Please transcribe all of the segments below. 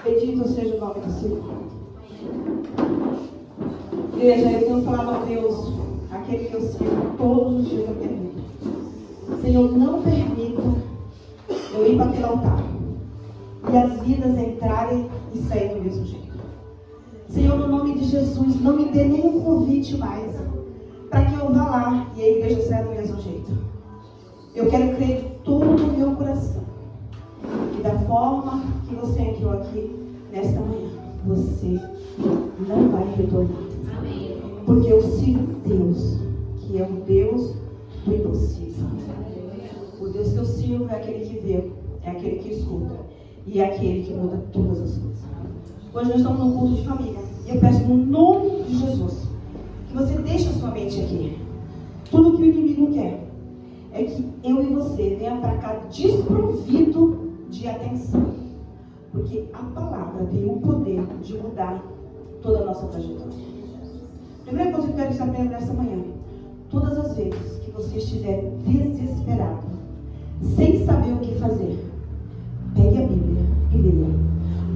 Bendito seja o nome do Senhor. Igreja, eu tenho falado a Deus, aquele que eu sirvo todos os dias da minha vida. Senhor, não permita eu ir para aquele altar e as vidas entrarem e saírem do mesmo jeito. Senhor, no nome de Jesus, não me dê nenhum convite mais para que eu vá lá e a igreja saia do mesmo jeito. Eu quero crer de todo o meu coração que da forma que você entrou aqui nesta manhã, você não vai retornar. Amém. Porque eu sirvo Deus, que é o Deus do impossível. O Deus que eu sirvo é aquele que vê, é aquele que escuta e é aquele que muda todas as coisas. Hoje nós estamos num culto de família e eu peço no nome de Jesus que você deixe a sua mente aqui. Tudo que o inimigo quer é que eu e você venha para cá desprovido de atenção. Porque a palavra tem o poder de mudar toda a nossa trajetória. Primeira coisa que eu quero que você aprenda nessa manhã: todas as vezes que você estiver desesperado, sem saber o que fazer, pegue a Bíblia e leia.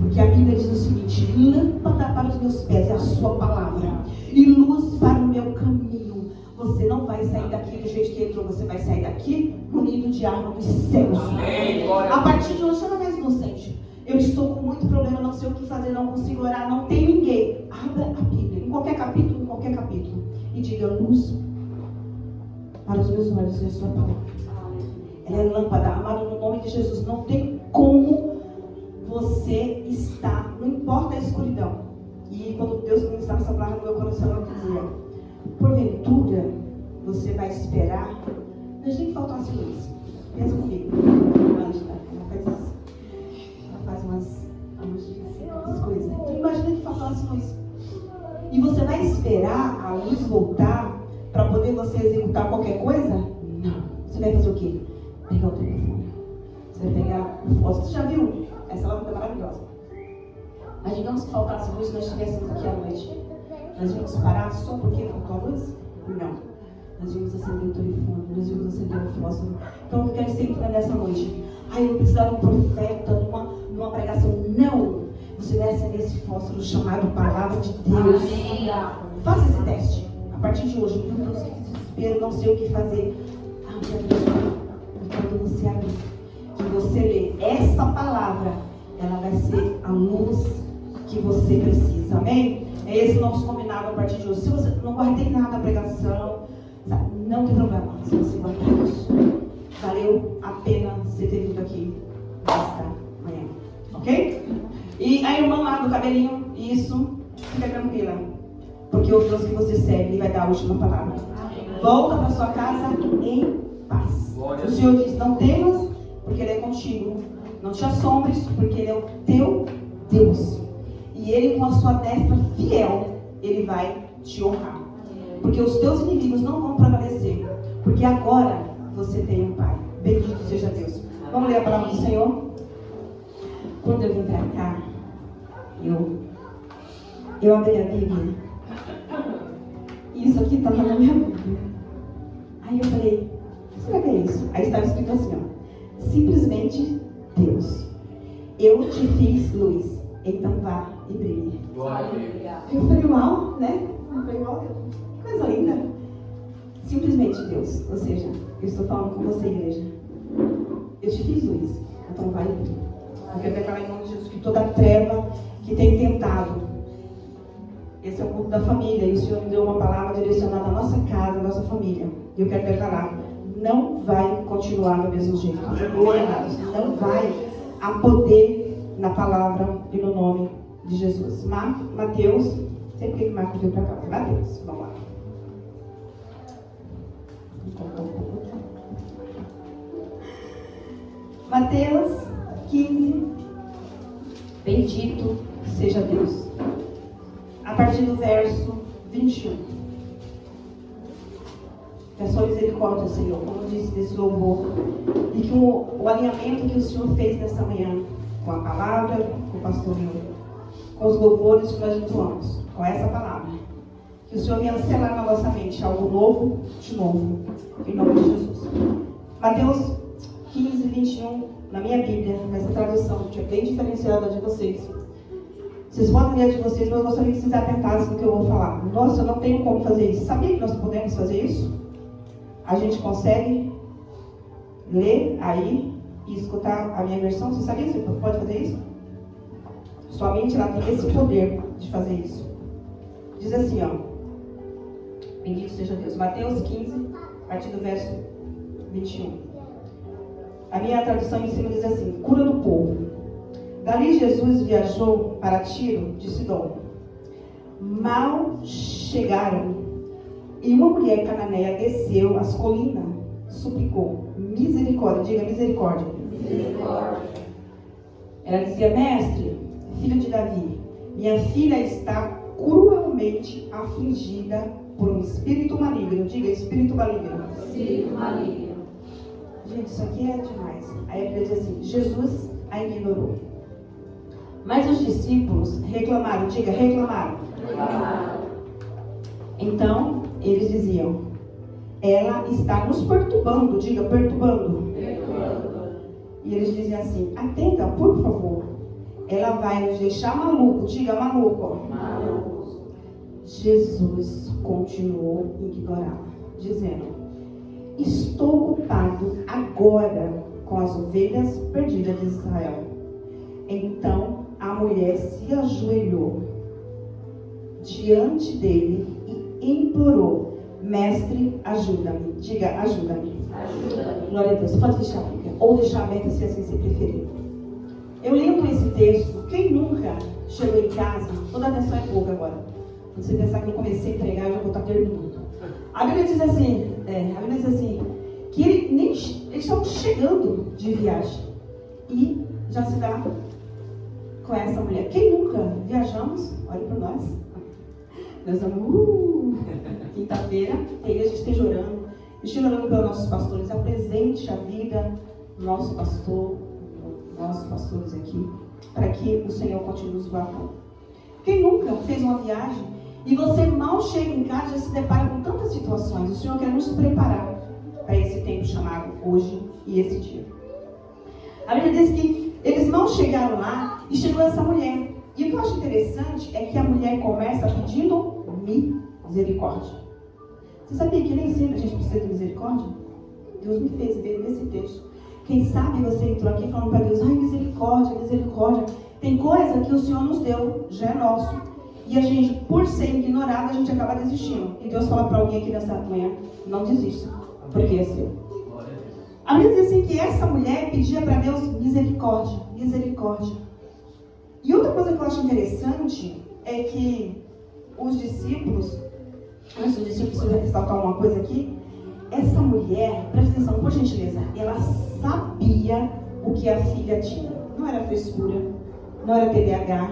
Porque a Bíblia diz o seguinte: lâmpada para os meus pés é a sua palavra e luz para o meu caminho. Você não vai sair daqui do jeito que entrou, você vai sair daqui munido de arma dos céus. A partir de hoje você não é mais inocente. Eu estou com muito problema, não sei o que fazer, não consigo orar, não tem ninguém. Abra a Bíblia, em qualquer capítulo, e diga: luz para os meus olhos é a sua palavra. Ela é lâmpada, amado, no nome de Jesus. Não tem como você estar, não importa a escuridão. E quando Deus ministrava essa palavra no meu coração, eu dizia: porventura você vai esperar. Imagina que faltasse luz. Pensa comigo. Ela faz isso. Ela faz umas coisas. Então imagina que faltasse luz. E você vai esperar a luz voltar para poder você executar qualquer coisa? Não. Você vai fazer o quê? Pegar o telefone. Você vai pegar o fósforo. Você já viu? Essa lâmpada é maravilhosa. Mas digamos que faltasse luz e nós estivéssemos aqui à noite. Nós íamos parar só porque faltou a luz? Não. Nós íamos acender o telefone, nós íamos acender o fósforo. Então eu quero sempre nessa noite: eu vou precisar de um profeta, numa pregação. Não! Você vai acender esse fósforo chamado Palavra de Deus. Amém. Faça esse teste. A partir de hoje, meu Deus, que desespero, não sei o que fazer. Quando você abrir, que você lê essa palavra, ela vai ser a luz que você precisa. Amém? É esse o nosso combinado a partir de hoje. Se você não guardei nada da pregação, não tem problema. Se você guardar isso, valeu a pena você ter vindo aqui nesta manhã. Ok? E a irmã lá do cabelinho, isso, fica tranquila. Porque o Deus que você segue, Ele vai dar a última palavra. Volta para sua casa em paz. O Senhor diz: não temas, porque Ele é contigo. Não te assombres, porque Ele é o teu Deus. E Ele, com a sua destra fiel, Ele vai te honrar. Porque os teus inimigos não vão prevalecer. Porque agora você tem um Pai. Bendito seja Deus. Vamos ler a palavra do Senhor? Quando eu vim para cá, eu abri a Bíblia. Isso aqui estava na minha Bíblia. Aí eu falei: será que é isso? Aí estava escrito assim, ó: simplesmente Deus. Eu te fiz luz, então vá e brilhe. Eu falei: uau, né? Eu falei: uau, que coisa linda. Simplesmente Deus. Ou seja, eu estou falando com você, igreja. Eu te fiz luz, então vá e brilhe. Eu quero declarar em nome de Jesus que toda treva que tem tentado. Esse é o culto da família, e o Senhor me deu uma palavra direcionada à nossa casa, à nossa família. E eu quero declarar: não vai continuar do mesmo jeito. Não vai. Há poder na palavra e no nome de Jesus. Mateus, sempre que Marcos veio para cá. Mateus, vamos lá. Mateus 15. Bendito seja Deus. A partir do verso 21. Que a sua misericórdia, Senhor, como disse nesse louvor, e que o alinhamento que o Senhor fez nessa manhã, com a palavra, com o pastor Nil, com os louvores que nós entoamos, com essa palavra, que o Senhor venha selar na nossa mente algo novo, de novo, em nome de Jesus. Mateus 15, 21, na minha Bíblia, nessa tradução, que é bem diferenciada de vocês. Vocês podem ler de vocês, mas eu gostaria que vocês atentassem no que eu vou falar. Nossa, eu não tenho como fazer isso. Sabia que nós podemos fazer isso? A gente consegue ler aí e escutar a minha versão. Você sabia que você pode fazer isso? Sua mente, ela tem esse poder de fazer isso. Diz assim, ó. Bendito seja Deus. Mateus 15, a partir do verso 21. A minha tradução em cima diz assim: cura do povo. Dali Jesus viajou para Tiro de Sidom. Mal chegaram, e uma mulher cananeia desceu as colinas, suplicou: misericórdia, diga misericórdia. Misericórdia. Ela dizia: mestre, filho de Davi, minha filha está cruelmente afligida por um espírito maligno. Diga espírito maligno. Espírito maligno. Gente, isso aqui é demais. Aí a Bíblia diz assim: Jesus a ignorou. Mas os discípulos reclamaram. Diga, reclamaram. Então, eles diziam: ela está nos perturbando. Diga, perturbando. E eles diziam assim: atenta, por favor. Ela vai nos deixar maluco. Diga, maluco. Jesus continuou a ignorá-la, dizendo: estou ocupado agora com as ovelhas perdidas de Israel. Então a mulher se ajoelhou diante dele e implorou: mestre, ajuda-me. Diga, ajuda-me. Ajuda-me. Glória a Deus. Você pode fechar a Bíblia ou deixar aberta se assim se preferir. Eu lendo esse texto, quem nunca chegou em casa, toda a atenção é pouca agora. Quando você pensar que eu comecei a pregar, eu já vou estar terminando. A Bíblia diz assim, que eles estavam chegando de viagem e já se dá com essa mulher. Quem nunca viajamos? Olha para nós. Nós vamos, quinta-feira, a igreja esteja orando. Esteja orando pelos nossos pastores. Apresente a vida do nosso pastor, nossos pastores aqui, para que o Senhor continue nos guardando. Quem nunca fez uma viagem e você mal chega em casa e já se depara com tantas situações? O Senhor quer nos preparar para esse tempo chamado hoje e esse dia. A Bíblia diz que eles mal chegaram lá e chegou essa mulher. E o que eu acho interessante é que a mulher começa pedindo misericórdia. Você sabia que nem sempre a gente precisa de misericórdia? Deus me fez ver nesse texto. Quem sabe você entrou aqui falando para Deus: ai, misericórdia, misericórdia. Tem coisa que o Senhor nos deu, já é nosso. E a gente, por ser ignorado, a gente acaba desistindo. E Deus fala para alguém aqui nessa manhã: não desista, porque é seu. A Bíblia diz assim que essa mulher pedia para Deus misericórdia, misericórdia. E outra coisa que eu acho interessante é que os discípulos, antes dos discípulos ressaltar uma coisa aqui, essa mulher, presta atenção, por gentileza, ela sabia o que a filha tinha. Não era frescura, não era TDAH,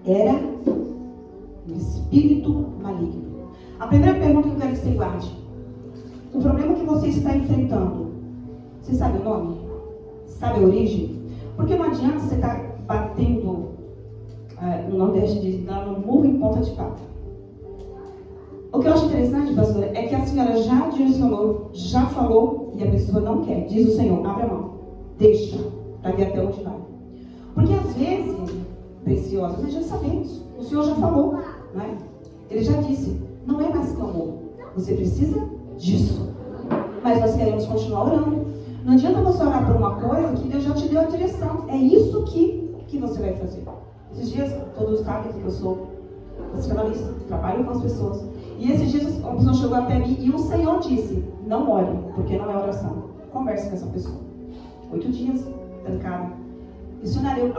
era um espírito maligno. A primeira pergunta que eu quero que você guarde: o problema que você está enfrentando, você sabe o nome? Sabe a origem? Porque não adianta você estar batendo, no Nordeste diz, dando murro em ponta de faca. O que eu acho interessante, pastora, é que a senhora já direcionou, já falou, e a pessoa não quer. Diz o Senhor: abre a mão, deixa, para ver até onde vai. Porque às vezes, preciosa, nós já sabemos, o Senhor já falou, não é? Ele já disse: não é mais clamor, você precisa disso. Mas nós queremos continuar orando. Não adianta você orar por uma coisa que Deus já te deu a direção. É isso que você vai fazer. Esses dias, todos sabem que eu sou psicanalista, trabalho com as pessoas. E esses dias uma pessoa chegou até mim e o Senhor disse: não ore, porque não é oração. Converse com essa pessoa. 8 dias, trancada. Missionário,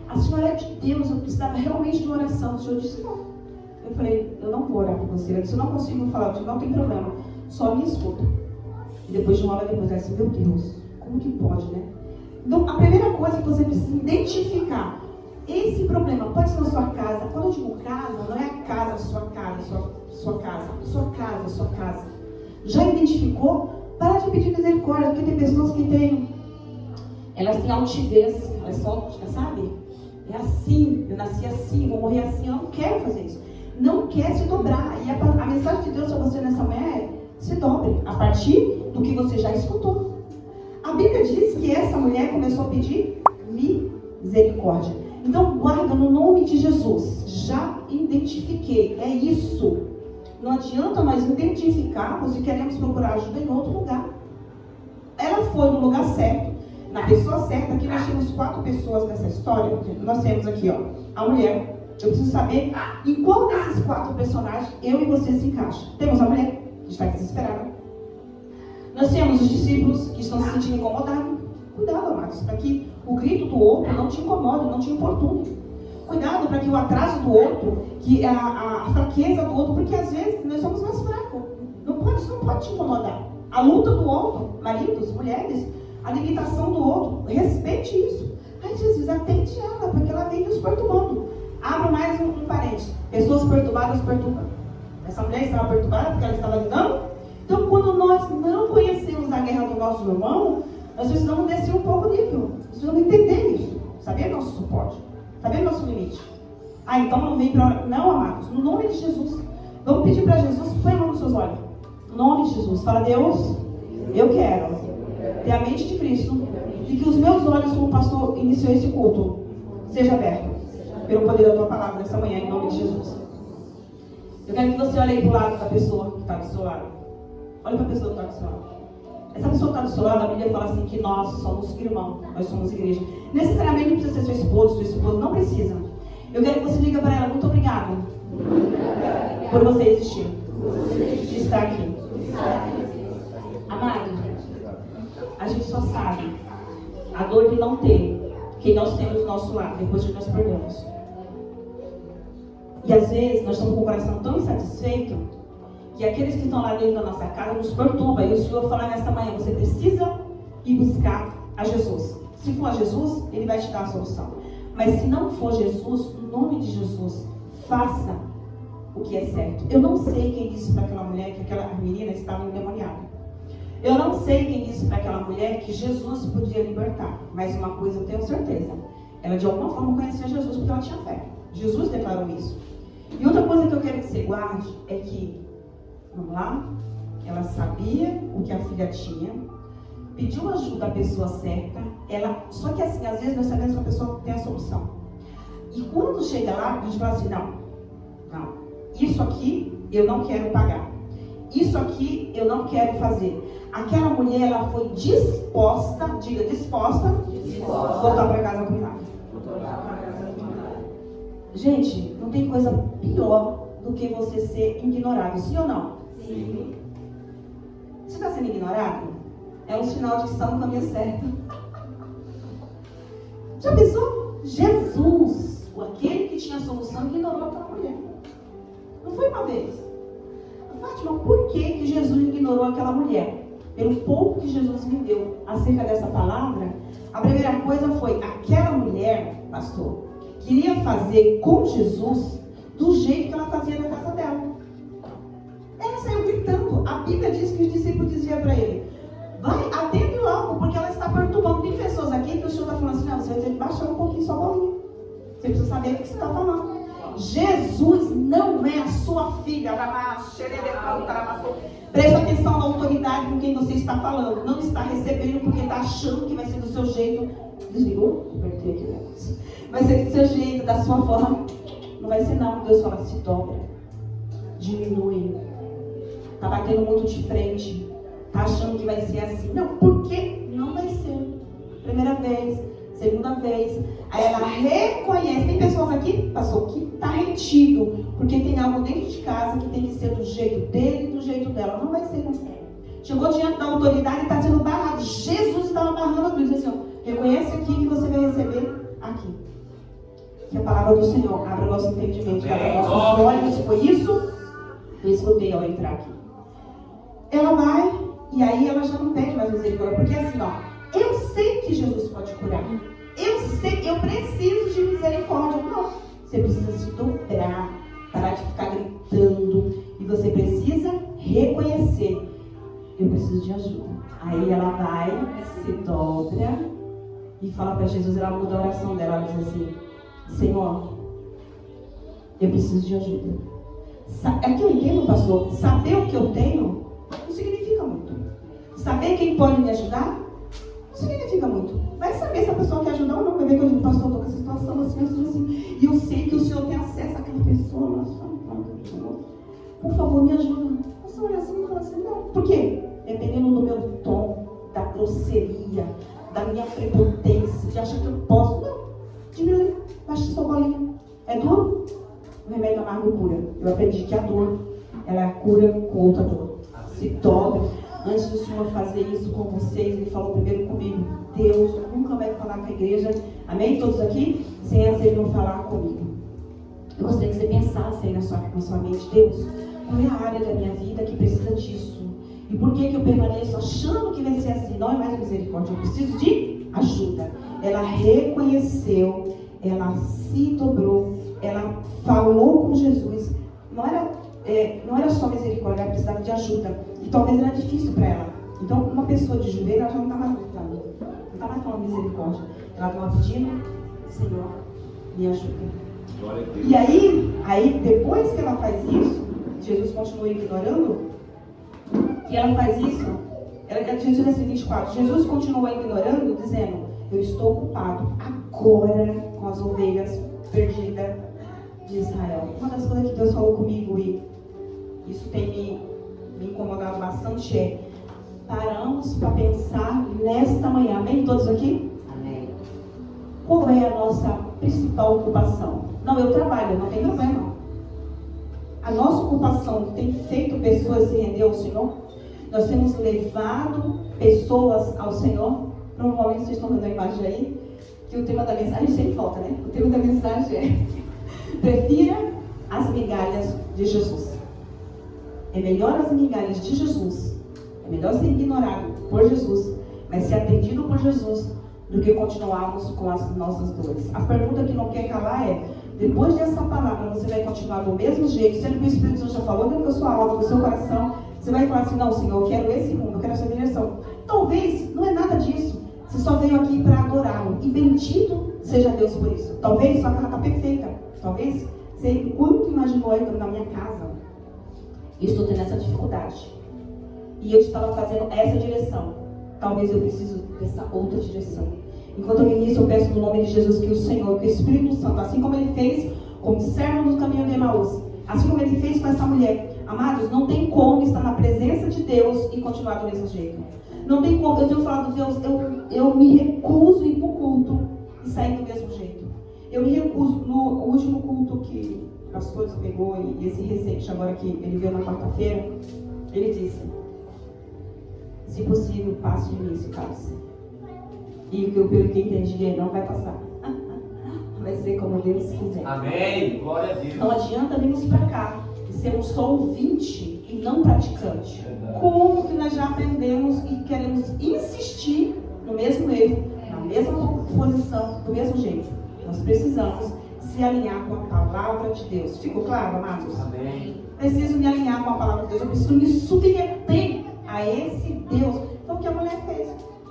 a senhora é de Deus, eu precisava realmente de uma oração. O Senhor disse: não. Eu falei: eu não vou orar por você. Eu disse: eu não consigo falar, eu disse: não tem problema, só me escuta. E depois de uma hora depois, ela disse: meu Deus, como que pode, né? Então, a primeira coisa que você precisa identificar: esse problema pode ser na sua casa. Quando eu digo casa, não é a casa, sua casa, sua casa. Sua casa, sua casa. Já identificou? Para de pedir misericórdia, porque tem pessoas que têm, elas têm altivez, elas só, sabe? É assim, eu nasci assim, vou morrer assim. Eu não quero fazer isso. Não quer se dobrar. E a mensagem de Deus para você nessa manhã é: se dobre a partir do que você já escutou. Bíblia diz que essa mulher começou a pedir misericórdia. Então, guarda no nome de Jesus. Já identifiquei. É isso. Não adianta nós identificarmos e queremos procurar ajuda em outro lugar. Ela foi no lugar certo, na pessoa certa. Aqui nós temos 4 pessoas nessa história. Nós temos aqui, ó, a mulher. Eu preciso saber em qual desses 4 personagens eu e você se encaixa. Temos a mulher, que está desesperada. Nós temos os discípulos que estão se sentindo incomodados. Cuidado, amados, para que o grito do outro não te incomode, não te importune. Cuidado para que o atraso do outro, que a fraqueza do outro, porque às vezes nós somos mais fracos. Isso não pode te incomodar. A luta do outro, maridos, mulheres, a limitação do outro, respeite isso. Ai, Jesus, atende ela, porque ela vem nos perturbando. Abra mais um parênteses. Pessoas perturbadas perturbam. Essa mulher estava perturbada porque ela estava lidando. Então, quando nós não conhecemos a guerra do nosso irmão, nós precisamos descer um pouco o nível. Nós precisamos entender isso. Saber nosso suporte. Saber nosso limite. Ah, então não vem para... Não, amados. No nome de Jesus. Vamos pedir para Jesus, põe a mão nos seus olhos. No nome de Jesus. Fala, Deus, eu quero ter a mente de Cristo e que os meus olhos, como o pastor iniciou esse culto, seja aberto pelo poder da tua palavra nessa manhã, em nome de Jesus. Eu quero que você olhe aí para o lado da pessoa que está do seu lado. Olha para a pessoa que está do seu lado. Essa pessoa que está do seu lado, a Bíblia fala assim que nós somos irmãos, nós somos igreja. Necessariamente não precisa ser seu esposo, não precisa. Eu quero que você diga para ela, muito obrigada por você existir, de estar aqui. Amado, a gente só sabe a dor de não ter quem nós temos do nosso lado, depois que nós perdemos. E às vezes nós estamos com o coração tão insatisfeito que aqueles que estão lá dentro da nossa casa nos perturbam. E o Senhor fala nesta manhã, você precisa ir buscar a Jesus. Se for a Jesus, Ele vai te dar a solução. Mas se não for Jesus, no nome de Jesus, faça o que é certo. Eu não sei quem disse para aquela mulher que aquela menina estava endemoniada. Eu não sei quem disse para aquela mulher que Jesus podia libertar. Mas uma coisa eu tenho certeza. Ela de alguma forma conhecia Jesus porque ela tinha fé. Jesus declarou isso. E outra coisa que eu quero que você guarde é que, vamos lá, ela sabia o que a filha tinha, pediu ajuda à pessoa certa, só que assim, às vezes nós sabemos que a pessoa tem a solução. E quando chega lá, a gente fala assim, não, isso aqui eu não quero pagar. Isso aqui eu não quero fazer. Aquela mulher, ela foi disposta, diga disposta, voltar para casa com milagre. Gente, não tem coisa pior do que você ser ignorado, sim ou não? Sim. Você está sendo ignorado? É um sinal de que está no caminho certo. Já pensou? Jesus, aquele que tinha a solução, ignorou aquela mulher. Não foi uma vez. Fátima, por que Jesus ignorou aquela mulher? Pelo pouco que Jesus me deu acerca dessa palavra, a primeira coisa foi, aquela mulher, pastor, queria fazer com Jesus do jeito que ela fazia na casa dela. Ela saiu gritando. A Bíblia diz que os discípulos diziam para ele, vai, atende logo, porque ela está perturbando. Tem pessoas aqui que o Senhor está falando assim, não, você vai ter que baixar um pouquinho sua bolinha. Você precisa saber o que você está falando. Jesus não é a sua filha. Presta atenção na autoridade com quem você está falando. Não está recebendo porque está achando que vai ser do seu jeito. Desligou? Apertei aqui o negócio. Vai ser do seu jeito, da sua forma. Não vai ser não. Deus fala, se dobra. Diminui. Está batendo muito de frente. Está achando que vai ser assim. Não, porque não vai ser. Primeira vez, segunda vez. Aí ela reconhece. Tem pessoas aqui, pastor, que está retido. Porque tem algo dentro de casa que tem que ser do jeito dele e do jeito dela. Não vai ser, não. Chegou diante da autoridade e está sendo barrado. Jesus estava barrando a cruz. Assim, ó, reconhece aqui que você vai receber aqui. Que a palavra do Senhor abra o nosso entendimento, abra os nossos olhos. Foi isso que eu escutei ao entrar aqui. Ela vai, e aí ela já não pede mais misericórdia. Porque assim, ó, eu sei que Jesus pode curar. Eu sei, eu preciso de misericórdia. Não, você precisa se dobrar, parar de ficar gritando. E você precisa reconhecer, eu preciso de ajuda. Aí ela vai, se dobra e fala para Jesus, ela muda a oração dela. Ela diz assim, Senhor, eu preciso de ajuda. É que eu entendo, pastor, saber o que eu tenho não significa muito. Saber quem pode me ajudar Não significa muito. Vai saber se a pessoa quer ajudar ou não. Vai ver que eu digo, pastor, estou com essa situação assim. E eu sei que o Senhor tem acesso àquela pessoa. Nossa, por favor, me ajuda. Você olha assim e fala assim, não. Por quê? Dependendo do meu tom, da grosseria, da minha prepotência, de achar que eu posso. Não, diminui, baixa sua bolinha. É duro? O remédio amargo cura. Eu aprendi que a dor, ela cura com outra dor. Se dobre. Antes do Senhor fazer isso com vocês, Ele falou primeiro comigo. Deus nunca vai falar com a igreja, amém? Todos aqui? Sem antes Ele não falar comigo. Eu gostaria que você pensasse aí na sua mente, Deus, qual é a área da minha vida que precisa disso? E por que eu permaneço achando que vai ser assim? Não é mais misericórdia, eu preciso de ajuda. Ela reconheceu, ela se dobrou, ela falou com Jesus. Não era só misericórdia, ela precisava de ajuda. E talvez era difícil para ela. Então, uma pessoa de joelho, ela já não está mais lutando. Não está mais falando misericórdia. Ela estava pedindo, Senhor, me ajuda. E aí, depois que ela faz isso, Jesus continua ignorando. E ela faz isso. Jesus assim, 24. Jesus continua ignorando, dizendo, eu estou ocupado agora com as ovelhas perdidas de Israel. Uma das coisas que Deus falou comigo, e isso tem me incomodado bastante, é paramos para pensar nesta manhã. Amém? Todos aqui? Amém. Qual é a nossa principal ocupação? Não, eu trabalho, não tem problema. A nossa ocupação tem feito pessoas se render ao Senhor? Nós temos levado pessoas ao Senhor? Provavelmente vocês estão vendo a imagem aí, que o tema da mensagem sempre falta, né? O tema da mensagem é prefira as migalhas de Jesus. É melhor as migalhas de Jesus, é melhor ser ignorado por Jesus, mas ser atendido por Jesus, do que continuarmos com as nossas dores. A pergunta que não quer calar é, depois dessa palavra, você vai continuar do mesmo jeito, sendo que o Espírito Santo já falou dentro da sua alma, do seu coração, você vai falar assim, não, Senhor, eu quero esse rumo, eu quero essa direção. Talvez, não é nada disso, você só veio aqui para adorá-lo, e bendito seja Deus por isso. Talvez sua casa está perfeita, talvez você quanto imaginou entrando na minha casa, eu estou tendo essa dificuldade. E eu estava fazendo essa direção. Talvez eu preciso dessa outra direção. Enquanto eu ministro, eu peço no nome de Jesus que o Senhor, que o Espírito Santo, assim como Ele fez com o servo no caminho de Emaús, assim como Ele fez com essa mulher. Amados, não tem como estar na presença de Deus e continuar do mesmo jeito. Não tem como. Eu tenho falado, Deus, eu me recuso a ir para o culto e sair do mesmo jeito. Eu me recuso. No último culto que o pastor pegou, e esse recente agora que ele veio na quarta-feira, ele disse, se possível, passe de mim esse cálice. E pelo que entendi, não vai passar. Vai ser como Deus quiser. Amém. Glória a Deus. Não adianta virmos para cá e sermos só ouvinte e não praticante. Como que nós já aprendemos e queremos insistir no mesmo erro, na mesma posição, do mesmo jeito? Nós precisamos se alinhar com a palavra de Deus. Ficou claro, amados? Amém. Preciso me alinhar com a palavra de Deus. Eu preciso me submeter a esse Deus. Foi o que a mulher fez.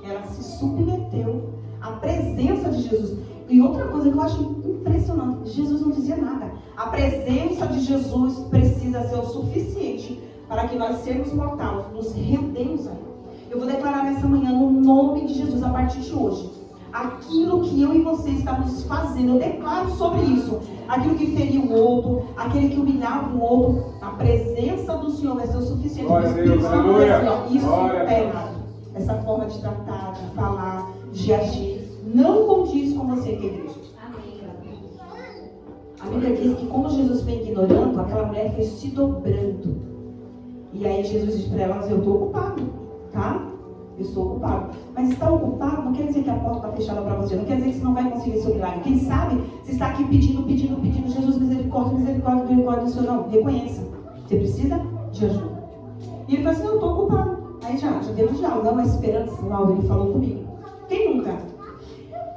Ela se submeteu à presença de Jesus. E outra coisa que eu acho impressionante, Jesus não dizia nada. A presença de Jesus precisa ser o suficiente para que nós, seres mortais, nos rendemos a Ele. Eu vou declarar nessa manhã, no nome de Jesus, a partir de hoje, aquilo que eu e você estamos fazendo, eu declaro sobre isso. Aquilo que feria o outro, aquele que humilhava o outro, a presença do Senhor vai ser o suficiente. Glória a Deus, aleluia. Isso supera essa forma de tratar, de falar, de agir. Não condiz com você, querido. A Bíblia diz que como Jesus foi ignorando, aquela mulher foi se dobrando. E aí Jesus diz para ela, eu estou ocupado, tá? Eu estou ocupado. Mas estar ocupado não quer dizer que a porta está fechada para você. Não quer dizer que você não vai conseguir seu milagre. Quem sabe, você está aqui pedindo, Jesus, misericórdia, misericórdia, misericórdia do Senhor. Não, reconheça. Você precisa de ajuda. E ele fala assim, eu estou ocupado. Aí já temos já uma esperança. Uau, ele falou comigo. Quem nunca?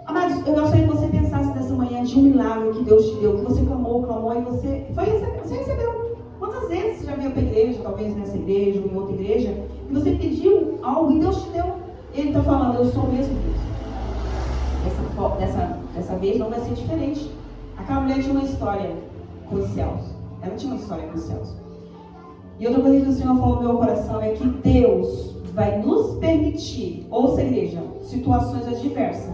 Amados, eu gostaria que você pensasse nessa manhã de um milagre que Deus te deu, que você clamou, e você recebeu. Quantas vezes você já veio para a igreja, talvez nessa igreja ou em outra igreja, e você pediu algo e Deus te deu? Ele está falando, eu sou o mesmo Deus. Dessa vez não vai ser diferente. Aquela mulher tinha uma história com os céus. Ela tinha uma história com os céus. E outra coisa que o Senhor falou no meu coração é que Deus vai nos permitir, ouça igreja, situações adversas,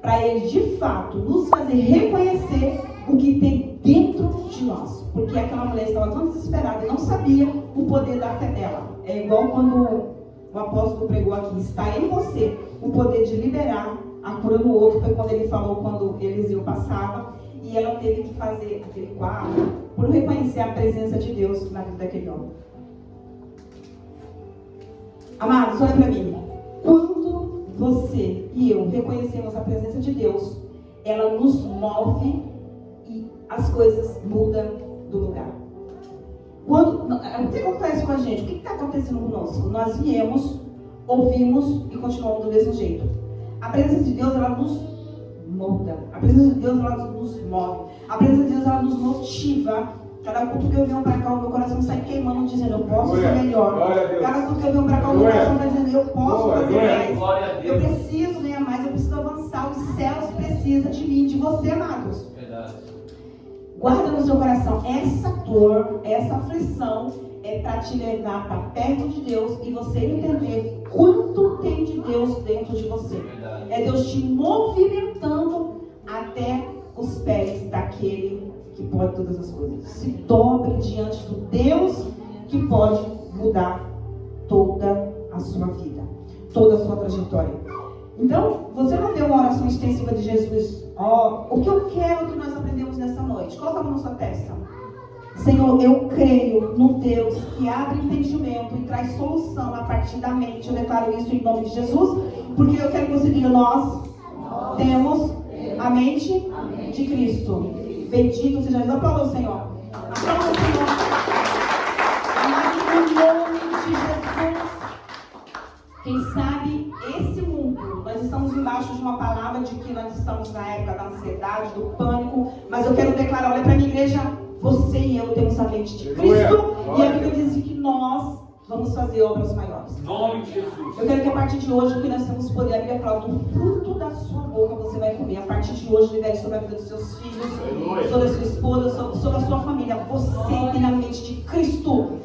para Ele de fato nos fazer reconhecer o que tem dentro de nós. Porque aquela mulher estava tão desesperada e não sabia o poder da fé dela. É igual quando o apóstolo pregou aqui, está em você o poder de liberar a cura no outro. Foi quando ele falou, quando Eliseu passava, e ela teve que fazer aquele quadro, por reconhecer a presença de Deus na vida daquele homem. Amados, olha para mim. Quando você e eu reconhecemos a presença de Deus, ela nos move e as coisas mudam do lugar. O que acontece com a gente? O que está acontecendo conosco? Nós viemos, ouvimos e continuamos do mesmo jeito. A presença de Deus, ela nos molda. A presença de Deus, ela nos move. A presença de Deus, ela nos motiva. Cada culto que eu venho para cá, o meu coração sai queimando, dizendo, eu posso ser melhor. Cada culto que eu venho para cá, o meu coração está dizendo, eu posso fazer mais. Eu preciso ganhar mais, eu preciso avançar. Os céus precisam de mim, de você, amados. Verdade. Guarda no seu coração, essa dor, essa aflição é para te levar para perto de Deus e você entender quanto tem de Deus dentro de você. Verdade. É Deus te movimentando até os pés daquele que pode todas as coisas. Se dobre diante do Deus que pode mudar toda a sua vida, toda a sua trajetória. Então, você não vê uma oração extensiva de Jesus. O que eu quero que nós aprendemos nessa noite? Coloca a mão na sua testa. Senhor, eu creio no Deus que abre entendimento e traz solução a partir da mente. Eu declaro isso em nome de Jesus, porque eu quero que você diga, nós temos a mente de Cristo. Bendito seja Deus. Aplauda o Senhor. Aplauda o Senhor. Amado, em nome de Jesus. Quem sabe esse mundo, nós estamos embaixo de uma palavra de que nós estamos na época da ansiedade, do pânico, mas eu quero declarar, olha para minha igreja, você e eu temos a mente de Cristo, e a Bíblia diz que nós vamos fazer obras maiores. Em nome de Jesus. Eu quero que a partir de hoje, o que nós temos poder, a Bíblia fala, do fruto da sua boca você vai comer. A partir de hoje, libere sobre a vida dos seus filhos, sobre a sua esposa, sobre a sua família. Você tem a mente de Cristo.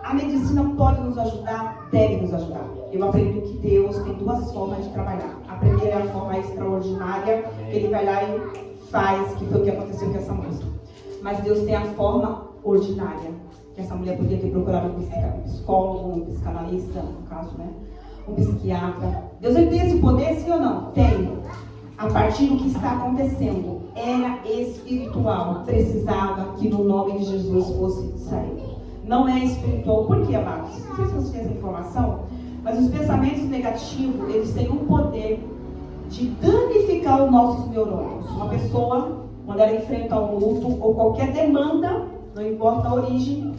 A medicina pode nos ajudar, deve nos ajudar. Eu aprendo que Deus tem duas formas de trabalhar. A primeira é a forma extraordinária, que Ele vai lá e faz, que foi o que aconteceu com essa moça. Mas Deus tem a forma ordinária, que essa mulher podia ter procurado um psicólogo, um psicanalista, no caso, né? Um psiquiatra. Deus, Ele tem esse poder, sim ou não? Tem. A partir do que está acontecendo, era espiritual. Precisava que no nome de Jesus fosse sair. Não é espiritual. Por quê, amados? Não sei se vocês têm essa informação, mas os pensamentos negativos, eles têm o poder de danificar os nossos neurônios. Uma pessoa, quando ela enfrenta um luto ou qualquer demanda, não importa a origem,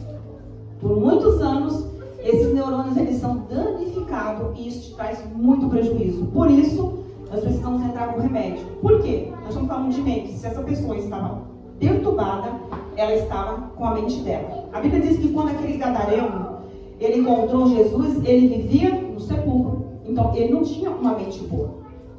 por muitos anos, esses neurônios eles são danificados e isso te traz muito prejuízo. Por isso, nós precisamos entrar com remédio. Por quê? Nós estamos falando de mente. Se essa pessoa estava perturbada, ela estava com a mente dela. A Bíblia diz que quando aquele gadareno, ele encontrou Jesus, ele vivia no sepulcro. Então, ele não tinha uma mente boa.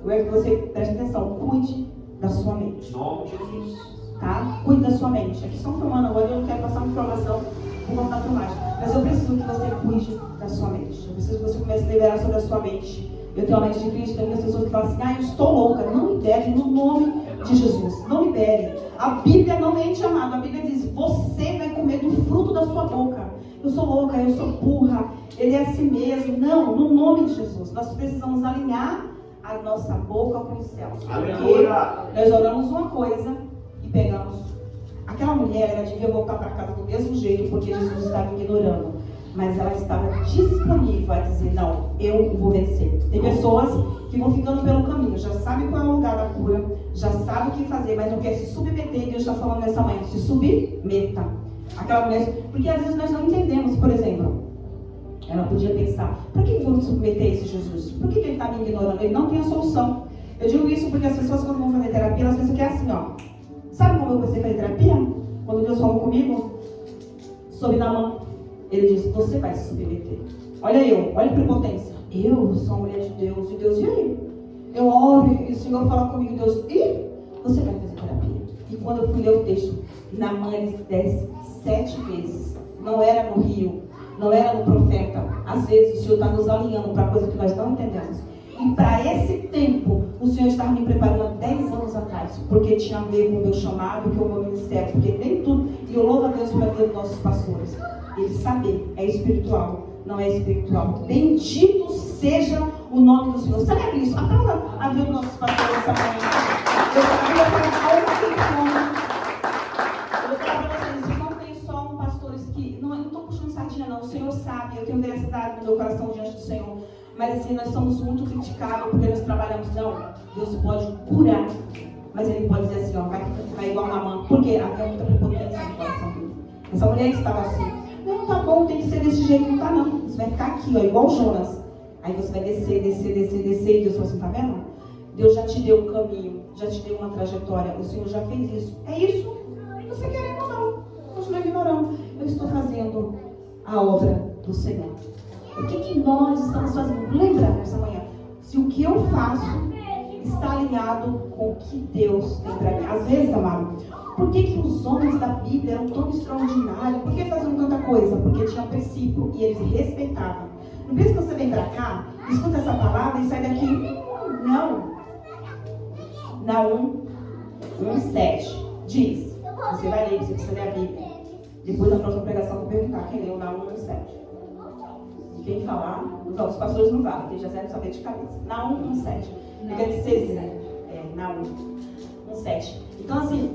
Eu quero que você preste atenção, cuide da sua mente. Em nome de Jesus. Tá? Cuide da sua mente. Aqui estão filmando agora, eu não quero passar uma informação por conta da filmagem. Mas eu preciso que você cuide da sua mente. Eu preciso que você comece a liberar sobre a sua mente. Eu tenho a mente de Cristo, tem muitas pessoas que falam assim, eu estou louca. Não libere no nome de Jesus. Não libere. A Bíblia não mente, amado. A Bíblia diz, você vai comer do fruto da sua boca. Eu sou louca, eu sou burra. Ele é assim mesmo. Não, no nome de Jesus. Nós precisamos alinhar a nossa boca com os céus. Porque nós oramos uma coisa e pegamos. Aquela mulher, ela devia voltar para casa do mesmo jeito, porque Jesus estava ignorando. Mas ela estava disponível a dizer, não, eu vou vencer. Tem pessoas que vão ficando pelo caminho, já sabem qual é o lugar da cura, já sabem o que fazer, mas não quer se submeter. Deus está falando nessa manhã, se submeta. Aquela mulher, porque às vezes nós não entendemos, por exemplo, ela podia pensar, por que eu vou submeter a esse Jesus? Por que ele está me ignorando? Ele não tem a solução. Eu digo isso porque as pessoas quando vão fazer terapia, elas pensam que é assim, ó. Sabe como eu comecei a fazer terapia? Quando Deus falou comigo, soube na mão. Ele disse, você vai se submeter. Olha a prepotência. Eu sou uma mulher de Deus, e aí? Eu oro e o Senhor fala comigo, Deus, e você vai fazer terapia. E quando eu fui ler o texto, na mãe ele desce 7 vezes. Não era no rio, não era no profeta. Às vezes o Senhor está nos alinhando para coisa que nós não entendemos. E para esse tempo, o Senhor estava me preparando há 10 anos atrás, porque tinha a ver com o meu chamado, com o meu ministério, porque nem tudo, e eu louvo a Deus pela vida dos nossos pastores. Eles sabem, é espiritual, não é espiritual. Bendito seja o nome do Senhor. Sabe isso? Aplauda a vida dos nossos pastores essa manhã. Eu vou falar para vocês, eu não tenho só pastores que, não estou puxando sardinha não, o Senhor sabe, eu tenho veracidade no meu coração diante do Senhor. Mas assim, nós somos muito criticados porque nós trabalhamos. Não, Deus pode curar. Mas Ele pode dizer assim, ó, vai ficar igual na mão. Porque havia muita prepotência no coração dele. Essa mulher estava assim, não, tá bom, tem que ser desse jeito. Não tá não, você vai ficar aqui, ó, igual Jonas. Aí você vai descer. E Deus falou assim, tá vendo? Deus já te deu um caminho, já te deu uma trajetória. O Senhor já fez isso. É isso? Você querendo ou não. Continua ignorando. Eu estou fazendo a obra do Senhor. O que nós estamos fazendo? Lembra nessa manhã? Se o que eu faço está alinhado com o que Deus tem para mim. Às vezes, amado, por que os homens da Bíblia eram tão extraordinários? Por que faziam tanta coisa? Porque tinha princípio e eles respeitavam. Não pensa que você vem para cá, escuta essa palavra e sai daqui. Não. Naum 1:7 diz. Você vai ler, você precisa ler a Bíblia. Depois da próxima pregação, eu vou perguntar quem leu Naum 1:7. Quem falar, os pastores não valem, porque já devem saber de cabeça. Naum 1:7. Deve ser, Naum 1:7. Então, assim,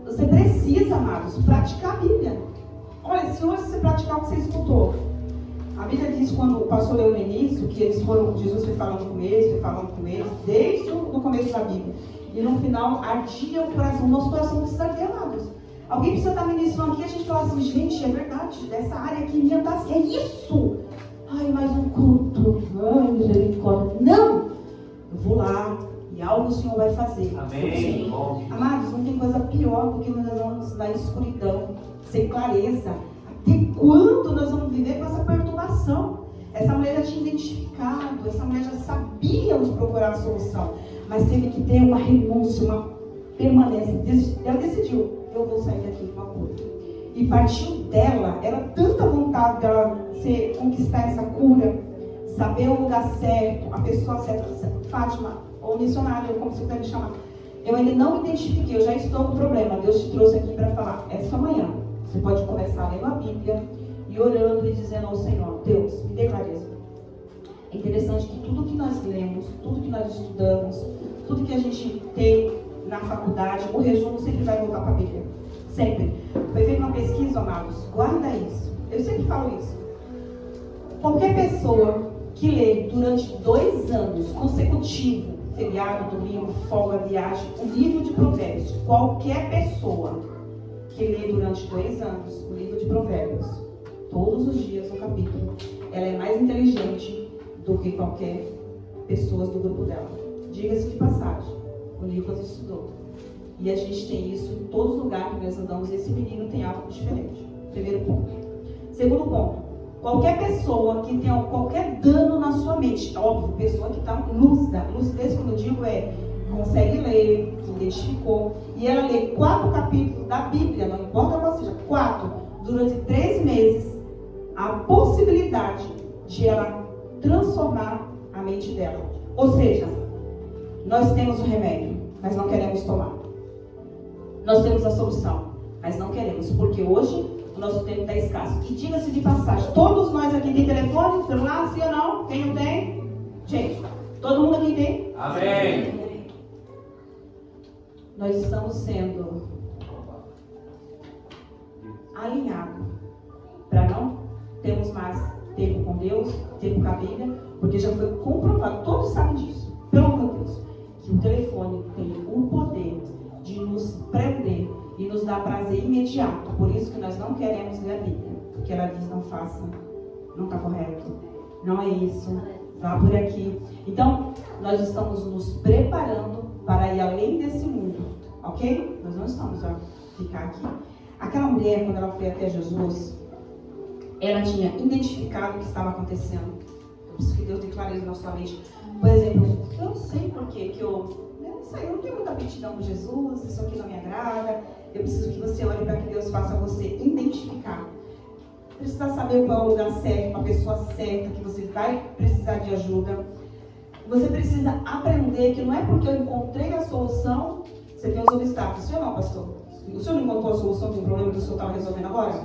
você precisa, amados, praticar a Bíblia. Olha, se hoje você praticar o que você escutou, a Bíblia diz, quando o pastor leu no início, que eles foram, Jesus foi falando com eles, desde o começo da Bíblia. E no final, ardia o coração. Nosso coração precisa arder, amados. Alguém precisa estar ministrando aqui, a gente fala assim, gente, é verdade, dessa área aqui minha tá assim, é isso. Ai, mais um culto. Ai, misericórdia. Não! Eu vou lá e algo o Senhor vai fazer. Amém. Amados, não tem coisa pior do que nós vamos na escuridão, sem clareza. Até quando nós vamos viver com essa perturbação? Essa mulher já tinha identificado, essa mulher já sabia onde procurar a solução. Mas teve que ter uma renúncia, uma permanência. Ela decidiu, eu vou sair daqui com a cura. E partiu dela, era tanta vontade dela conquistar essa cura, saber o lugar certo, a pessoa certa. Fátima, ou missionária, como você quer me chamar. Eu ainda não identifiquei, eu já estou com problema. Deus te trouxe aqui para falar. Essa manhã, você pode começar lendo a Bíblia e orando e dizendo ao Senhor, Deus, me dê clareza. É interessante que tudo que nós lemos, tudo que nós estudamos, tudo que a gente tem na faculdade, o resumo sempre vai voltar para a Bíblia. Sempre. Foi feita uma pesquisa, amados. Guarda isso. Eu sempre falo isso. Qualquer pessoa que lê durante 2 anos consecutivos, feriado, domingo, folga, viagem, o livro de Provérbios, qualquer pessoa que lê durante 2 anos o livro de Provérbios, todos os dias um capítulo, ela é mais inteligente do que qualquer pessoa do grupo dela. Diga-se de passagem, o Nicolas estudou. E a gente tem isso em todos os lugares que nós andamos. Esse menino tem algo diferente. Primeiro ponto. Segundo ponto. Qualquer pessoa que tenha qualquer dano na sua mente, óbvio, pessoa que está lúcida. Lucidez, quando eu digo, consegue ler, identificou. E ela lê 4 capítulos da Bíblia, não importa qual seja, 4, durante 3 meses, a possibilidade de ela transformar a mente dela. Ou seja, nós temos o remédio, mas não queremos tomar. Nós temos a solução, mas não queremos, porque hoje o nosso tempo está escasso. E diga-se de passagem, todos nós aqui tem telefone, celular, sim ou não? Quem não tem? Gente, todo mundo aqui tem? Amém. Nós estamos sendo alinhados para não termos mais tempo com Deus, tempo com a Bíblia, porque já foi comprovado, todos sabem disso, pelo amor de Deus, que o telefone tem o poder de nos prender e nos dar prazer imediato. Por isso que nós não queremos ler a Bíblia, porque ela diz, não faça, não está correto, não é isso, vá por aqui. Então, nós estamos nos preparando para ir além desse mundo, ok? Nós não estamos a ficar aqui. Aquela mulher, quando ela foi até Jesus, ela tinha identificado o que estava acontecendo. Eu preciso que Deus dê clareza na sua mente. Por exemplo, eu não sei por que eu não tenho muita aptidão com Jesus, isso aqui não me agrada. Eu preciso que você ore para que Deus faça você identificar. precisa saber qual é o lugar certo, a pessoa certa, que você vai precisar de ajuda. Você precisa aprender que não é porque eu encontrei a solução, você tem os obstáculos. Sim ou não, pastor? O senhor não encontrou a solução de um problema que o senhor estava resolvendo agora?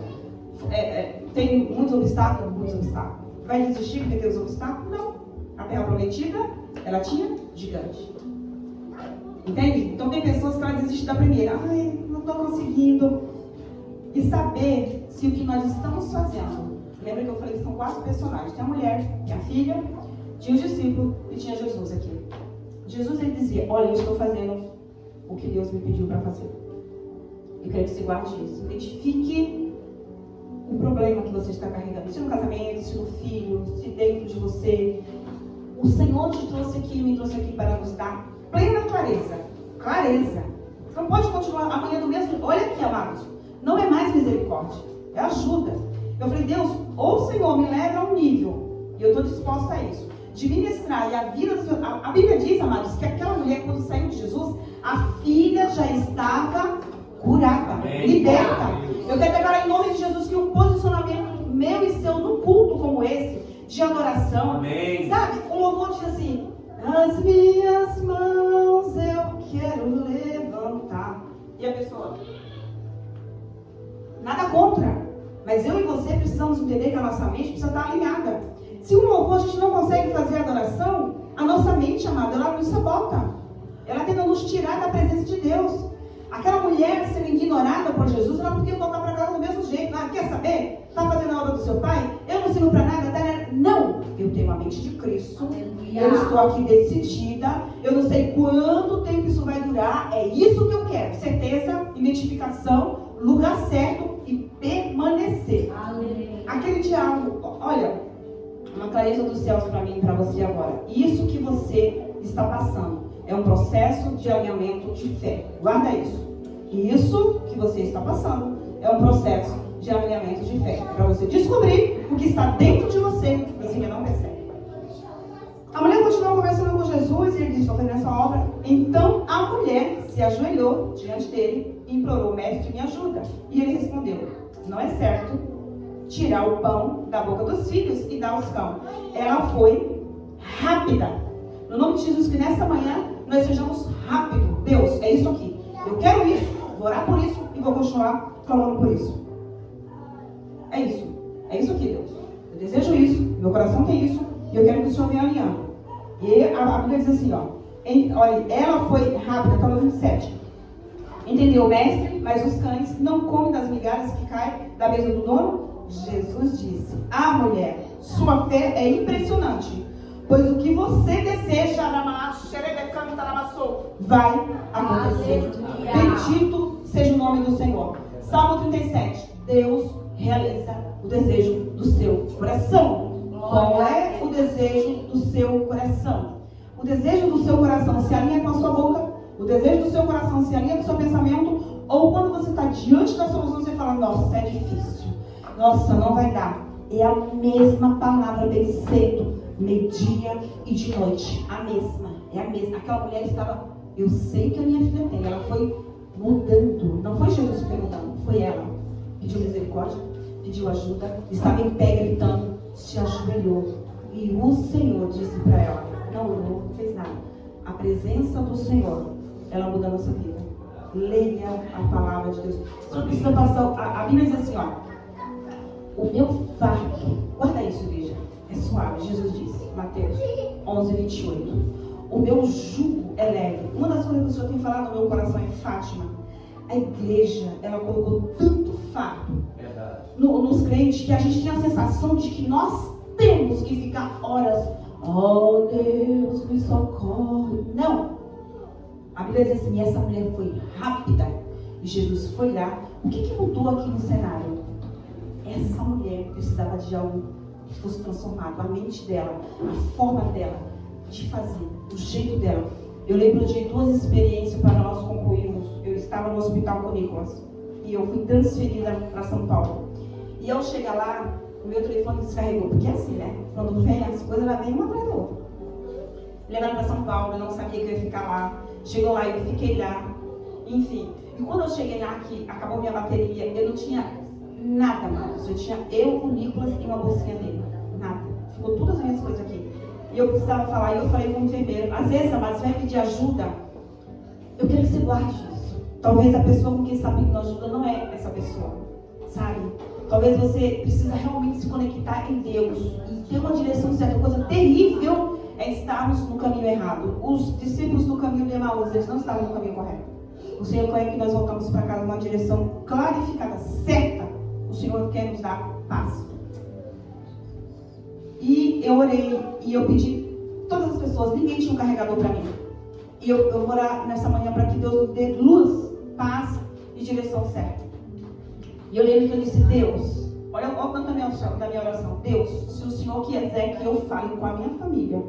Tem muitos obstáculos? Muitos obstáculos. Vai desistir porque tem os obstáculos? Não. A terra prometida, ela tinha gigante. Entende? Então tem pessoas que ela desiste da primeira. Ai, não estou conseguindo. E saber se o que nós estamos fazendo. Lembra que eu falei que são 4 personagens. Tem a mulher, tem a filha, tinha os discípulos e tinha Jesus aqui. Jesus, ele dizia, olha, eu estou fazendo o que Deus me pediu para fazer. Eu quero que você guarde isso. Identifique o problema que você está carregando. Se no casamento, se no filho, se dentro de você. O Senhor te trouxe aqui, me trouxe aqui para nos dar plena clareza. Clareza. Você não pode continuar amanhã do mesmo. Olha aqui, amados. Não é mais misericórdia. É ajuda. Eu falei, Deus, ou o Senhor me leva a um nível, e eu estou disposta a isso, de ministrar e a vida do Senhor. A Bíblia diz, amados, que aquela mulher, quando saiu de Jesus, a filha já estava curada, Amém. liberta. Eu quero declarar em nome de Jesus que um posicionamento meu e seu num culto como esse, de adoração, Amém. sabe? O louvor diz assim, as minhas mãos eu quero levantar. E a pessoa, nada contra, mas eu e você precisamos entender que a nossa mente precisa estar alinhada. Se um louvor a gente não consegue fazer a adoração, a nossa mente, amada, ela nos sabota. Ela tenta nos tirar da presença de Deus. Aquela mulher sendo ignorada por Jesus, ela podia voltar para casa do mesmo jeito. Ah, quer saber? Está fazendo a obra do seu pai? Eu não sirvo para nada? Não! Eu tenho a mente de Cristo. Eu estou aqui decidida. Eu não sei quanto tempo isso vai durar. É isso que eu quero. Certeza, identificação, lugar certo e permanecer. Aquele diálogo, olha, uma clareza dos céus para mim e para você agora. Isso que você está passando é um processo de alinhamento de fé. Guarda isso. Isso que você está passando é um processo de alinhamento de fé. Para você descobrir o que está dentro de você, você ainda não percebe. A mulher continuou conversando com Jesus e ele disse, estou fazendo essa obra. Então a mulher se ajoelhou diante dele e implorou, mestre, me ajuda. E ele respondeu, não é certo tirar o pão da boca dos filhos e dar aos cães. Ela foi rápida. No nome de Jesus, que nessa manhã nós sejamos rápidos. Deus, é isso aqui. Eu quero isso, vou orar por isso e vou continuar clamando por isso. É isso. É isso aqui, Deus. Eu desejo isso, meu coração tem isso e eu quero que o Senhor venha alinhando. E a Bíblia diz assim, olha, ela foi rápida, está no 27. Entendeu, mestre? Mas os cães não comem das migalhas que caem da mesa do dono? Jesus disse, mulher, sua fé é impressionante, pois o que você deseja vai acontecer. Bendito seja o nome do Senhor. Salmo 37. Deus realiza o desejo do seu coração. Qual é o desejo do seu coração? O desejo do seu coração se alinha com a sua boca? O desejo do seu coração se alinha com o seu pensamento? Ou quando você está diante da solução, você fala, nossa, é difícil. Nossa, não vai dar. É a mesma palavra bem cedo, meio-dia e de noite. A mesma. É a mesma. Aquela mulher estava, eu sei que a minha filha tem. Ela foi mudando. Não foi Jesus que foi mudando, foi ela. Pediu misericórdia, pediu ajuda, estava em pé gritando, se ajoelhou. E o Senhor disse para ela, não fez nada. A presença do Senhor, ela muda a nossa vida. Leia a palavra de Deus. Não precisa passar. A Bíblia diz assim, o meu fardo, guarda isso, igreja, é suave. Jesus disse, Mateus 11, 28. O meu jugo é leve. Uma das coisas que o Senhor tem falado no meu coração é Fátima. A igreja, ela colocou tanto fardo nos crentes que a gente tem a sensação de que nós temos que ficar horas. Oh, Deus, me socorre. Não. A Bíblia diz assim, essa mulher foi rápida. E Jesus foi lá. O que mudou aqui no cenário? Essa mulher precisava de algo que fosse transformado. A mente dela, a forma dela de fazer, o jeito dela. Eu lembro de 2 experiências para nós concluirmos. Eu estava no hospital com o Nicolas. E eu fui transferida para São Paulo. E ao chegar lá, o meu telefone descarregou. Porque é assim, né? Quando vem as coisas, ela vem uma atrás da outra. Levaram para São Paulo, eu não sabia que eu ia ficar lá. Chegou lá, eu fiquei lá. Enfim. E quando eu cheguei lá, que acabou minha bateria, eu não tinha nada, amados. Eu tinha o Nicolas e uma bolsinha dele. Nada. Ficou todas as minhas coisas aqui. E eu precisava falar, e eu falei com o enfermeiro. Às vezes, amados, você vai pedir ajuda. Eu quero que você guarde isso. Talvez a pessoa com quem está pedindo ajuda não é essa pessoa, sabe? Talvez você precisa realmente se conectar em Deus e ter uma direção certa. Coisa terrível é estarmos no caminho errado. Os discípulos do caminho de Emaús, eles não estavam no caminho correto. O Senhor quer que nós voltamos para casa numa direção clarificada, certa. O Senhor quer nos dar paz. E eu orei e eu pedi todas as pessoas, ninguém tinha um carregador para mim. E eu vou orar nessa manhã para que Deus nos dê luz, paz e direção certa. E eu lembro que eu disse, Deus, olha o tanto da minha oração. Deus, se o Senhor quiser que eu fale com a minha família,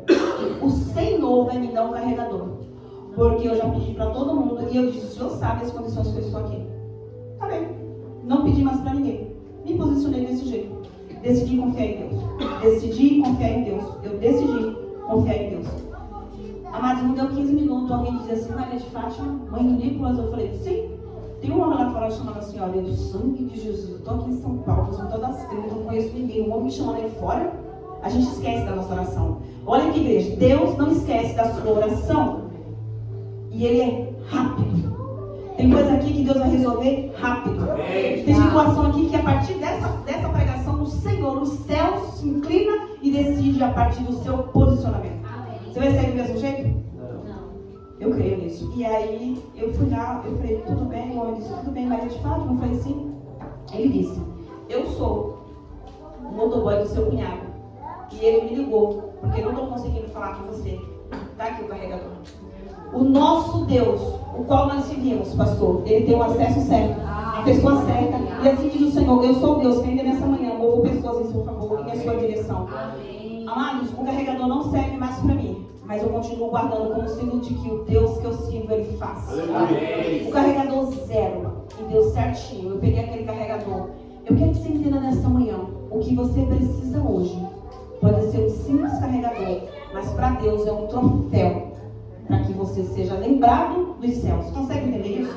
o Senhor vai me dar um carregador. Porque eu já pedi para todo mundo e eu disse, o Senhor sabe as condições que eu estou aqui. Tá bem. Não pedi mais para ninguém. Me posicionei desse jeito. Decidi confiar em Deus. Decidi confiar em Deus. Eu decidi confiar em Deus. Amados, não deu 15 minutos, alguém dizia assim, Maria de Fátima, mãe do Nicolas. Eu falei, sim. Tem um homem lá fora chamando assim, olha, do sangue de Jesus. Eu estou aqui em São Paulo, eu não conheço ninguém. Um homem me chamando aí fora, a gente esquece da nossa oração. Olha que igreja, Deus não esquece da sua oração. E Ele é rápido. Tem coisa aqui que Deus vai resolver rápido. Tem situação aqui que a partir dessa pregação, o Senhor, o céu se inclina e decide a partir do seu posicionamento. Você vai sair do mesmo jeito? Não. Eu creio nisso. E aí, eu fui lá, eu falei, tudo bem? O homem disse, tudo bem, Maria de Fátima? Eu falei, sim. Ele disse, eu sou o motoboy do seu cunhado. E ele me ligou, porque eu não estou conseguindo falar com você. Tá aqui o carregador. O nosso Deus, o qual nós seguimos, pastor, ele tem o acesso certo, a pessoa certa. E assim diz o Senhor, eu sou Deus, que ainda nessa manhã movo pessoas em seu favor e em sua direção. Amados, o carregador não serve mais para mim, mas eu continuo guardando como símbolo de que o Deus que eu sirvo, ele faz. O carregador zero, e deu certinho. Eu peguei aquele carregador. Eu quero que você entenda nessa manhã, o que você precisa hoje pode ser um simples carregador, mas para Deus é um troféu, para que você seja lembrado dos céus. Consegue entender isso?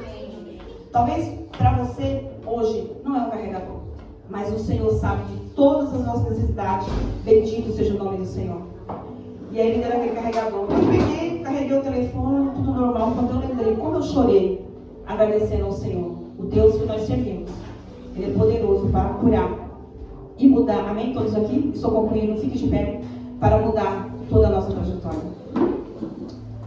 Talvez para você hoje não é um carregador, mas o Senhor sabe de todas as nossas necessidades. Bendito seja o nome do Senhor. E aí ele deu aquele carregador. Eu peguei, carreguei o telefone, tudo normal. Quando eu lembrei, como eu chorei, agradecendo ao Senhor, o Deus que nós servimos. Ele é poderoso para curar e mudar. Amém? Todos aqui? Estou concluindo, fique de pé, para mudar toda a nossa trajetória.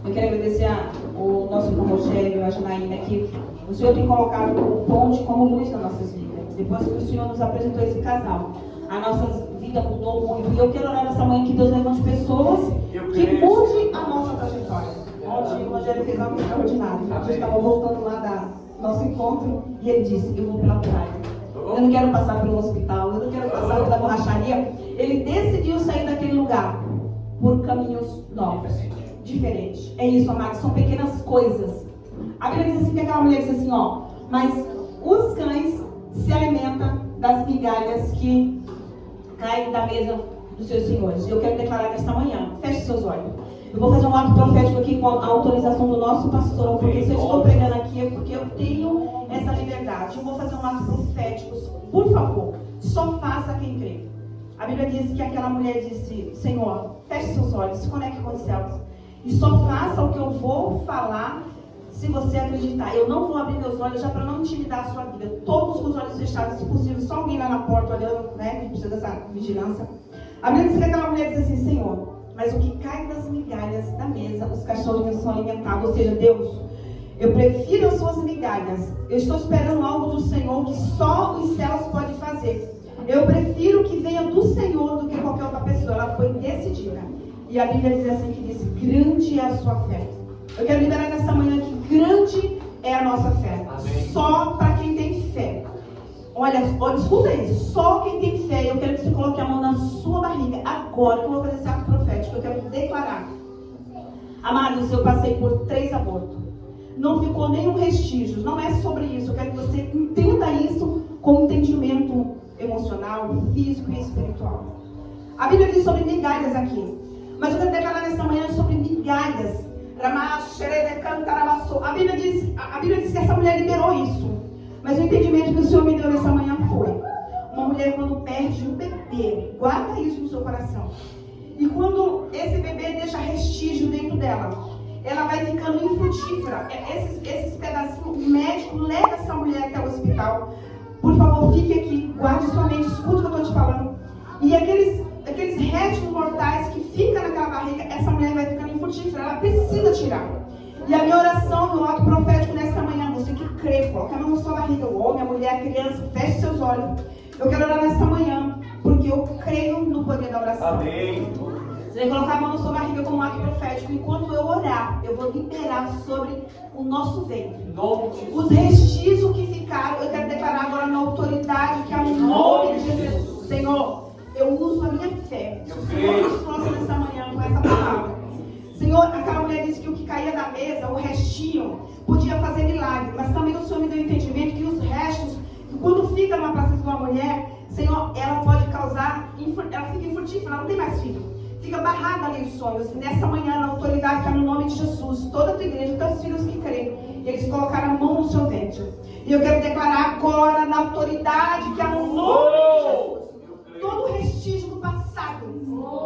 Eu quero agradecer ao nosso irmão Rogério, a Janaína, que o Senhor tem colocado o ponte como luz nas nossas vidas. Depois que o Senhor nos apresentou esse casal, a nossa vida mudou muito. E eu quero orar nessa manhã que Deus levante pessoas que mudem a nossa trajetória. Ontem o Rogério fez algo extraordinário. A gente estava voltando lá do nosso encontro e ele disse, eu vou pela praia. Eu não quero passar pelo hospital, eu não quero passar pela borracharia. Ele decidiu sair daquele lugar por caminhos novos, diferentes. É isso, amados, são pequenas coisas. A Bíblia diz assim, que aquela mulher diz assim, ó, mas os cães se alimentam das migalhas que caem da mesa dos seus senhores. E eu quero declarar nesta manhã, feche seus olhos. Eu vou fazer um ato profético aqui com a autorização do nosso pastor, porque se eu estou pregando aqui é porque eu tenho essa liberdade. Eu vou fazer um ato profético. Por favor, só faça quem crê. A Bíblia diz que aquela mulher disse, Senhor, feche seus olhos, se conecte com os céus. E só faça o que eu vou falar se você acreditar. Eu não vou abrir meus olhos já para não intimidar a sua vida. Todos com os olhos fechados, se possível, só alguém lá na porta olhando, né? A gente precisa dessa vigilância. A Bíblia diz que aquela mulher diz assim, Senhor, mas o que cai das migalhas da mesa, os cachorros são alimentados. Ou seja, Deus, eu prefiro as suas migalhas. Eu estou esperando algo do Senhor que só os céus podem fazer. Eu prefiro que venha do Senhor do que qualquer outra pessoa. Ela foi decidida. E a Bíblia diz assim, que diz, grande é a sua fé. Eu quero liberar nessa manhã que grande é a nossa fé. Amém. Só para quem tem fé. Olha, escuta isso. Só quem tem fé. Eu quero que você coloque a mão na sua barriga. Agora que eu vou fazer esse ato profético, eu quero declarar. Amados, eu passei por 3 abortos. Não ficou nenhum restígio. Não é sobre isso. Eu quero que você entenda isso com entendimento emocional, físico e espiritual. A Bíblia diz sobre migalhas aqui. Mas eu quero declarar nessa manhã sobre migalhas. A Bíblia diz que essa mulher liberou isso. Mas o entendimento que o Senhor me deu nessa manhã foi uma mulher quando perde um bebê, guarda isso no seu coração. E quando esse bebê deixa restígio dentro dela, ela vai ficando infrutífera. Esses pedacinhos, o médico leva essa mulher até o hospital. Por favor, fique aqui, guarde sua mente, escute o que eu estou te falando. E aqueles restos mortais que ficam naquela barriga, essa mulher vai ficando infrutífera, ela precisa tirar. E a minha oração no ato profético nesta manhã, você que crê, coloca a mão na sua barriga, o homem, a mulher, a criança, feche seus olhos. Eu quero orar nesta manhã, porque eu creio no poder da oração. Amém. Você vai colocar a mão na sua barriga como um ato profético. Enquanto eu orar, eu vou liberar sobre o nosso ventre. Os vestígios que ficaram, eu quero declarar agora na autoridade que há no nome de Jesus. Senhor, eu uso a minha fé. Eu creio nessa manhã com essa palavra. Senhor, aquela mulher disse que o que caía da mesa, o restinho, podia fazer milagre. Mas também o Senhor me deu entendimento que os restos, quando fica numa presença de uma mulher, Senhor, ela pode causar, ela fica infrutífera, ela não tem mais filho. Fica barrada ali os sonhos. Nessa manhã, na autoridade que é no nome de Jesus, toda a tua igreja, teus filhos que creem, eles colocaram a mão no seu ventre. E eu quero declarar agora, na autoridade que é no nome de Jesus, todo restígio do passado,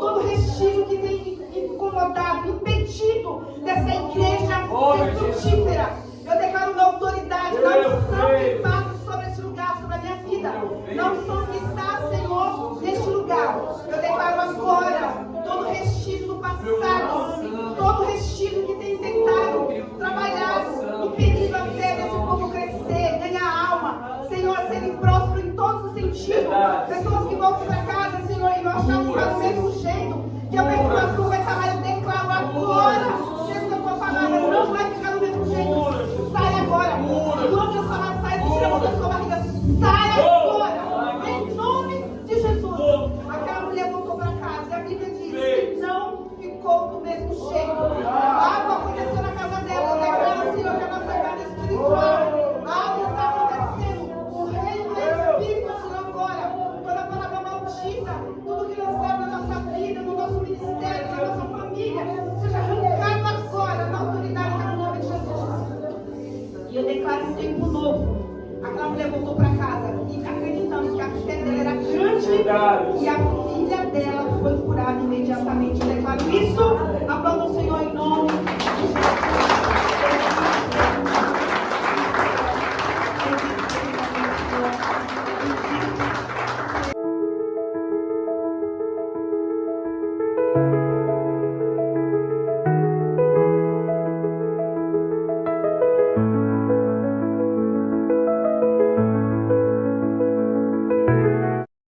todo restígio que tem incomodado, impedido dessa igreja ser frutífera. Eu declaro na autoridade, na unção que passa sobre esse lugar, sobre a minha vida, na unção que está, Senhor, neste lugar. Eu declaro agora todo restígio do passado, todo restígio que tem tentado trabalhar, impedindo a fé desse povo crescer, ganhar alma, Senhor, serem prósperos em todos os sentidos. Pessoas que voltam para casa, Senhor, e não acham que está do mesmo jeito, que a perturbação vai estar lá. Eu declaro agora, dentro da tua palavra, não vai ficar do mesmo jeito. Sai agora. Quando eu falar, sai, se tira a mão da sua barriga. Sai agora. Em nome de Jesus. Aquela mulher voltou para casa e a Bíblia diz que não ficou do mesmo jeito. Algo aconteceu na casa dela. Declara, Senhor, que a nossa casa é espiritual. Algo está acontecendo. O reino do Espírito, Senhor, agora. Toda a palavra maldita, tudo que não serve na nossa vida, no nosso ministério, na nossa família, seja arrancado agora na autoridade do nome de Jesus. E eu declaro um tempo novo. Aquela mulher voltou para casa e acreditando que a fé dela era grande e a